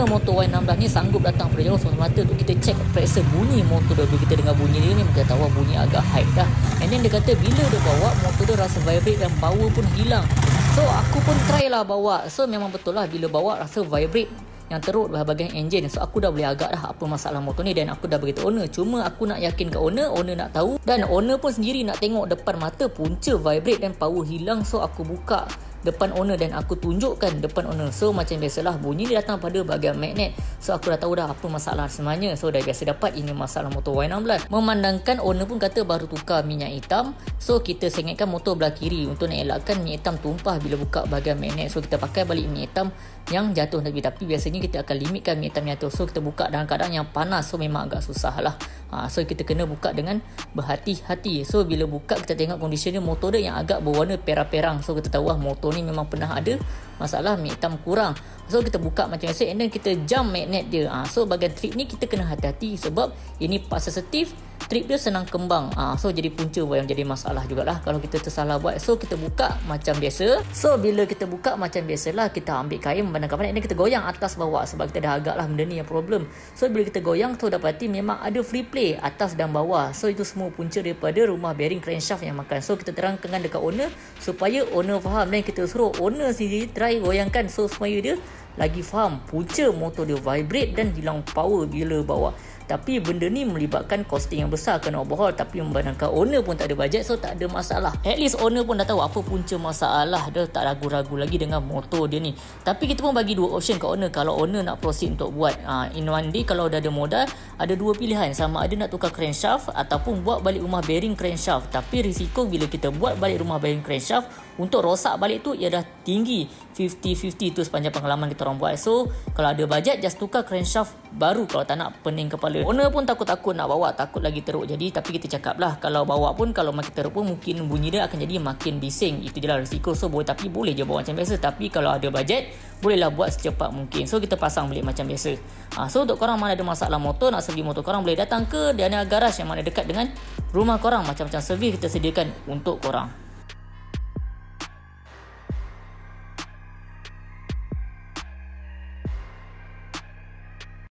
Honda motor Y16 ni sanggup datang pada jauh semata-mata untuk kita check pressure bunyi motor dia. Bila kita dengar bunyi dia ni, kita tahu bunyi agak high dah. And then dia kata bila dia bawa, motor dia rasa vibrate dan power pun hilang. So aku pun try lah bawa. So memang betul lah, bila bawa rasa vibrate yang teruk bahagian enjin. So aku dah boleh agak dah apa masalah motor ni, dan aku dah beritahu owner. Cuma aku nak yakin ke owner nak tahu, dan owner pun sendiri nak tengok depan mata punca vibrate dan power hilang. So aku buka depan owner dan aku tunjukkan depan owner. So macam biasalah, bunyi dia datang pada bahagian magnet. So aku dah tahu dah apa masalah sebenarnya. So dah biasa dapat ini masalah motor Y16. Memandangkan owner pun kata baru tukar minyak hitam. So kita sengitkan motor belah kiri untuk nak elakkan minyak hitam tumpah bila buka bahagian magnet. So kita pakai balik minyak hitam yang jatuh tapi biasanya kita akan limitkan minyak hitam jatuh. So kita buka dalam keadaan yang panas. So memang agak susah lah. So kita kena buka dengan berhati-hati. So bila buka kita tengok condition dia, motor dia yang agak berwarna perang-perang. So kita tahu lah motor ni memang pernah ada masalah minyak hitam kurang. So kita buka macam biasa, and then kita jump magnet dia. So bahagian trip ni kita kena hati-hati sebab ini part sensitif, trip dia senang kembang. So jadi punca yang jadi masalah jugalah kalau kita tersalah buat. So kita buka macam biasa. So bila kita buka macam biasalah, kita ambil kain memandangkan magnet, dan kita goyang atas bawah sebab kita dah agak lah benda ni yang problem. So bila kita goyang, so dapati memang ada free play atas dan bawah. So itu semua punca daripada rumah bearing crankshaft yang makan. So kita terangkan dekat owner supaya owner faham, dan kita suruh owner sendiri try goyangkan so supaya dia lagi faham punca motor dia vibrate dan hilang power bila bawa. Tapi benda ni melibatkan costing yang besar, kena overhaul. Tapi memandangkan owner pun tak ada bajet, so tak ada masalah. At least owner pun dah tahu apa punca masalah. Dia tak ragu-ragu lagi dengan motor dia ni. Tapi kita pun bagi dua option ke owner. Kalau owner nak proceed untuk buat in one day, kalau dah ada modal, ada dua pilihan. Sama ada nak tukar crankshaft ataupun buat balik rumah bearing crankshaft. Tapi risiko bila kita buat balik rumah bearing crankshaft, untuk rosak balik tu ia dah tinggi 50-50 tu sepanjang pengalaman kita orang buat. So kalau ada bajet, just tukar crankshaft baru kalau tak nak pening kepala. Owner pun takut-takut nak bawa, takut lagi teruk. Jadi tapi kita cakap lah, kalau bawa pun kalau makin teruk pun mungkin bunyi dia akan jadi makin bising. Itu je lah risiko. So tapi boleh je bawa macam biasa. Tapi kalau ada bajet, bolehlah buat secepat mungkin. So kita pasang balik macam biasa. So untuk korang mana ada masalah motor, nak servis motor korang, boleh datang ke Diana Garage yang mana dekat dengan rumah korang. Macam-macam servis kita sediakan untuk korang.